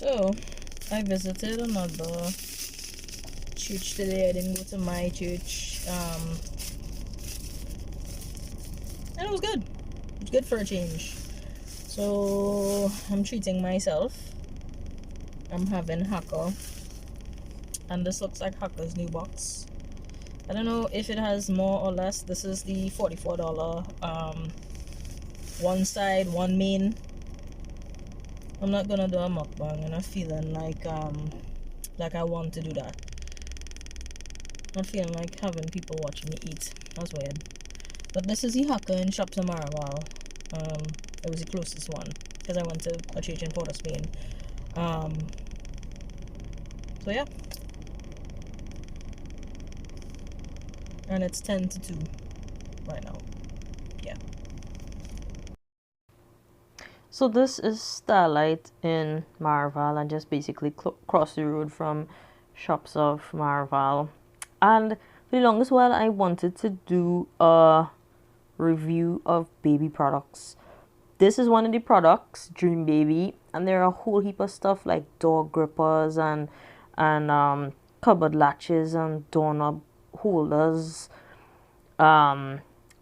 So, I visited another church today. I didn't go to my church. And it was good. It was good for a change. So, I'm treating myself. I'm having Hakka. And this looks like Hakka's new box. I don't know if it has more or less. This is the $44. One side, one main. I'm not gonna do a mukbang, and I'm feeling like I want to do that. Not feeling like having people watching me eat. That's weird. But this is the Hakka in Shops of Maraval. It was the closest one because I went to a church in Port of Spain. So yeah. And it's 10 to 2 right now. Yeah. So this is Starlight in Maraval, and just basically cross the road from Shops of Maraval. And for the longest while, I wanted to do a review of baby products. This is one of the products, Dream Baby, and there are a whole heap of stuff like door grippers and cupboard latches and doorknob holders,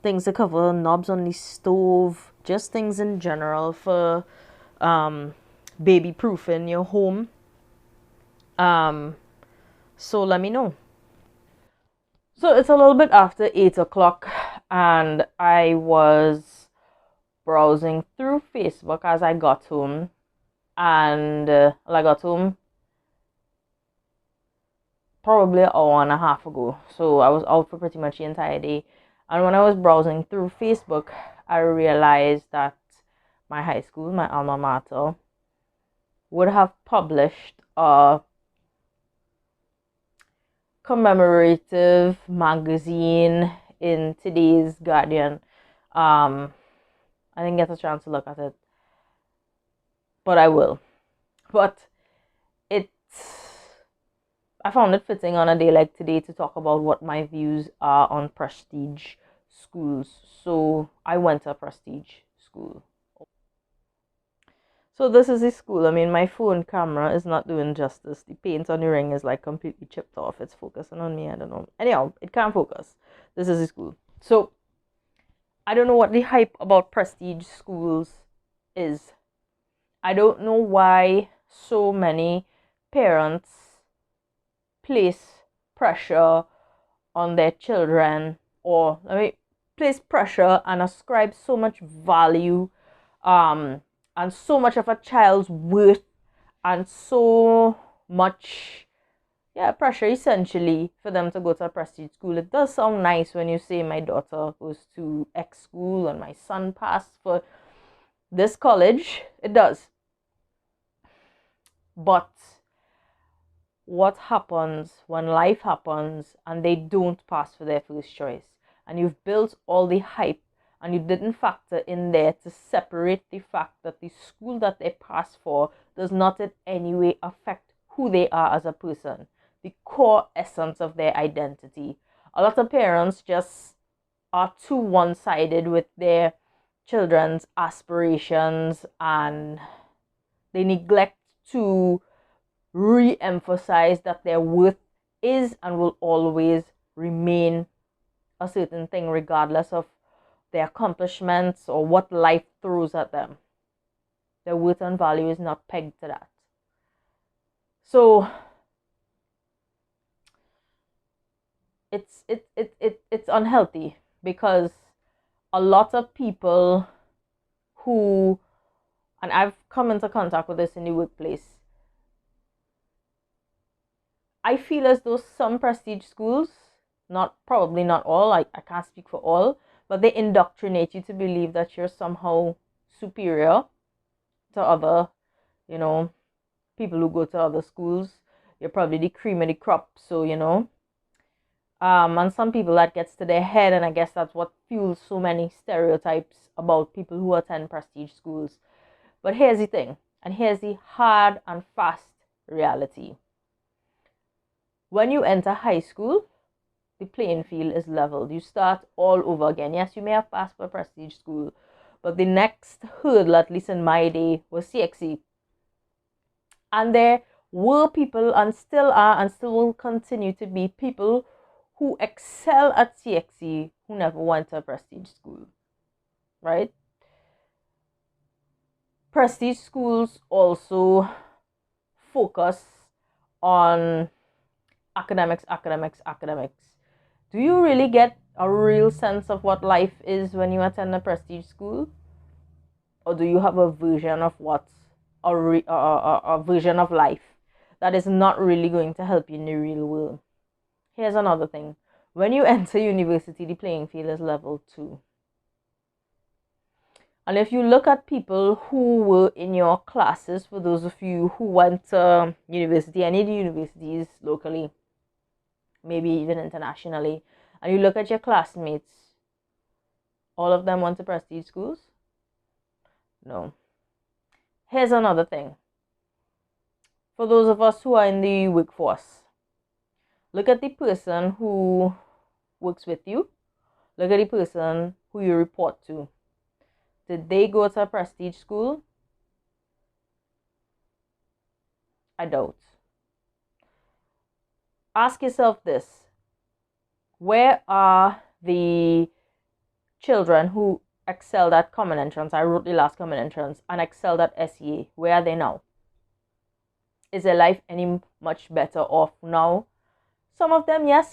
things to cover knobs on the stove, just things in general for baby proof in your home. So let me know. So it's a little bit after 8 o'clock, and I was browsing through Facebook as I got home, and I got home probably an hour and a half ago. So I was out for pretty much the entire day. And when I was browsing through Facebook, I realized that my high school, my alma mater, would have published a commemorative magazine in today's Guardian. I didn't get a chance to look at it, but I will. But I found it fitting on a day like today to talk about what my views are on prestige schools. So I went to a prestige school. So this is the school. I mean, my phone camera is not doing justice. The paint on the ring is like completely chipped off. It's focusing on me. I don't know. Anyhow, it can't focus. This is the school. So I don't know what the hype about prestige schools is. I don't know why so many parents place pressure on their children, or let me place pressure and ascribe so much value and so much of a child's worth and so much pressure essentially for them to go to a prestige school. It does sound nice when you say my daughter goes to X school and my son passed for this college. It does. But what happens when life happens and they don't pass for their first choice, and you've built all the hype and you didn't factor in there to separate the fact that the school that they pass for does not in any way affect who they are as a person, the core essence of their identity. A lot of parents just are too one-sided with their children's aspirations, and they neglect to re-emphasize that their worth is and will always remain a certain thing regardless of their accomplishments or what life throws at them. Their worth and value is not pegged to that. So it's unhealthy, because a lot of people who, and I've come into contact with this in the workplace, I feel as though some prestige schools, probably not all, I can't speak for all, but they indoctrinate you to believe that you're somehow superior to other, people who go to other schools. You're probably the cream of the crop, so, and some people that gets to their head, and I guess that's what fuels so many stereotypes about people who attend prestige schools. But here's the thing, and here's the hard and fast reality. When you enter high school, the playing field is leveled. You start all over again. Yes, you may have passed for prestige school, but the next hurdle, at least in my day, was CXC. And there were people, and still are, and still will continue to be people who excel at CXC who never went to a prestige school, right? Prestige schools also focus on academics, academics, academics. Do you really get a real sense of what life is when you attend a prestige school? Or do you have a version of what's a version of life that is not really going to help you in the real world? Here's another thing. When you enter university, the playing field is level 2. And if you look at people who were in your classes, for those of you who went to university, any of the universities locally, maybe even internationally, and you look at your classmates, all of them went to prestige schools? No. Here's another thing. For those of us who are in the workforce, look at the person who works with you. Look at the person who you report to. Did they go to a prestige school? I doubt. Ask yourself this. Where are the children who excelled at common entrance? I wrote the last common entrance and excelled at SEA. Where are they now? Is their life any much better off now? Some of them, yes,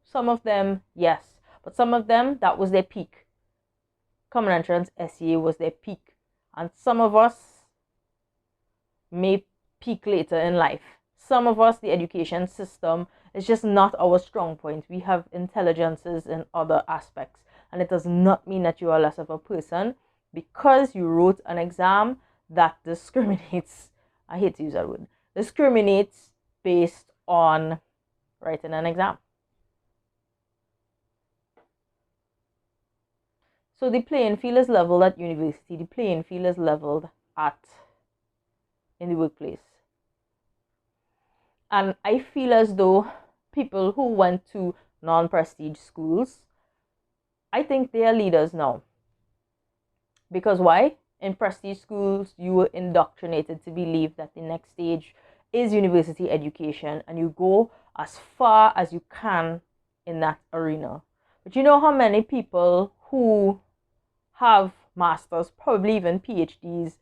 some of them, yes. But some of them, that was their peak. Common entrance, SEA was their peak. And some of us may peak later in life. Some of us, the education system is just not our strong point. We have intelligences in other aspects. And it does not mean that you are less of a person because you wrote an exam that discriminates. I hate to use that word. Discriminates based on writing an exam. So the playing field is leveled at university. The playing field is leveled in the workplace. And I feel as though people who went to non-prestige schools, I think they are leaders now. Because why? In prestige schools, you were indoctrinated to believe that the next stage is university education and you go as far as you can in that arena. But you know how many people who have masters, probably even PhDs,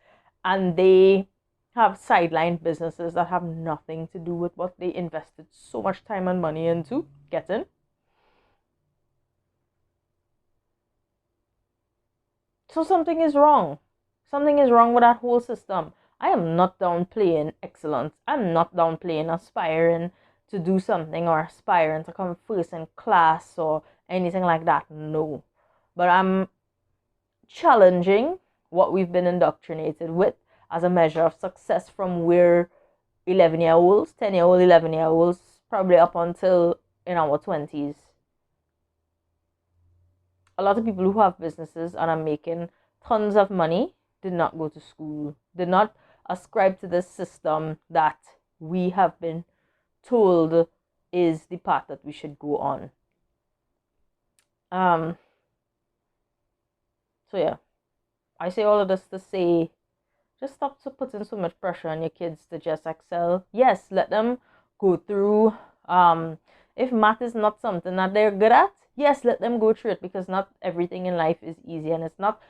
and they have sideline businesses that have nothing to do with what they invested so much time and money into getting? So something is wrong. Something is wrong with that whole system. I am not downplaying excellence. I'm not downplaying aspiring to do something or aspiring to come first in class or anything like that. No. But I'm challenging what we've been indoctrinated with as a measure of success from where 11-year-olds, 10-year-old, 11-year-olds, probably up until in our 20s. A lot of people who have businesses and are making tons of money did not go to school, did not ascribe to this system that we have been told is the path that we should go on. So yeah, I say all of this to say, just stop to putting so much pressure on your kids to just excel. Yes, let them go through. If math is not something that they're good at, yes, let them go through it, because not everything in life is easy, and it's not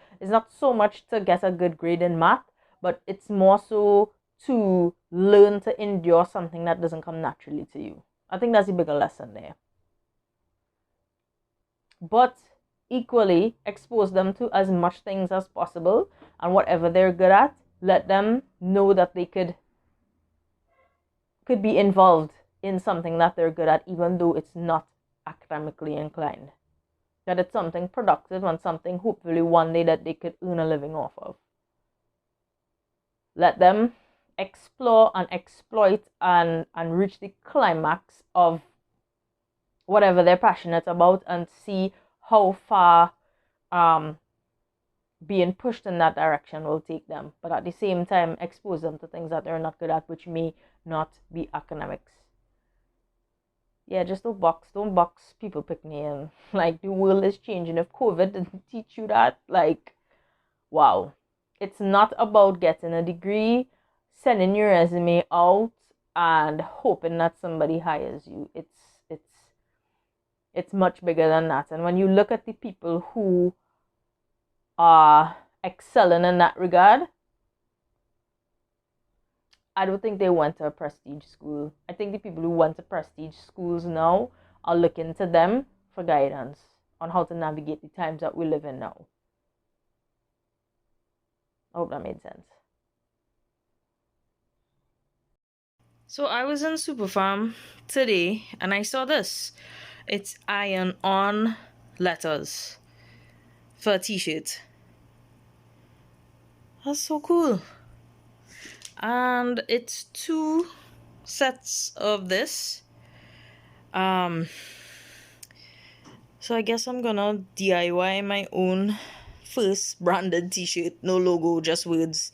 so much to get a good grade in math, but it's more so to learn to endure something that doesn't come naturally to you. I think that's a bigger lesson there. But equally, expose them to as much things as possible, and whatever they're good at, let them know that they could be involved in something that they're good at, even though it's not academically inclined. That it's something productive and something hopefully one day that they could earn a living off of. Let them explore and exploit and reach the climax of whatever they're passionate about, and see how far being pushed in that direction will take them. But at the same time, expose them to things that they're not good at, which may not be academics. Yeah, just don't box people picnic in. Like, the world is changing. If COVID didn't teach you that, like, wow. It's not about getting a degree. sending your resume out and hoping that somebody hires you. It's much bigger than that. And when you look at the people who are excelling in that regard, I don't think they went to a prestige school. I think the people who went to prestige schools now are looking to them for guidance on how to navigate the times that we live in now. I hope that made sense. So I was in Superfarm today and I saw this. It's iron on letters for a t-shirt. That's so cool. And it's 2 sets of this. So I guess I'm gonna DIY my own first branded t-shirt. No logo, just words.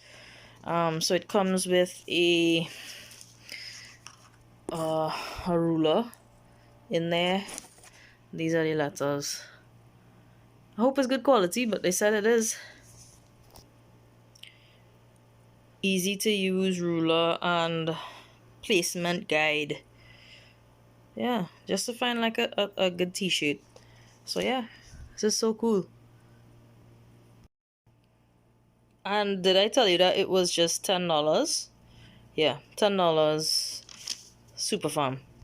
So it comes with a ruler in there. These are the letters. I hope it's good quality, but they said it is. Easy to use ruler and placement guide. Yeah, just to find like a good t-shirt. So yeah, this is so cool. And did I tell you that it was just $10? Yeah, $10. Superfarm.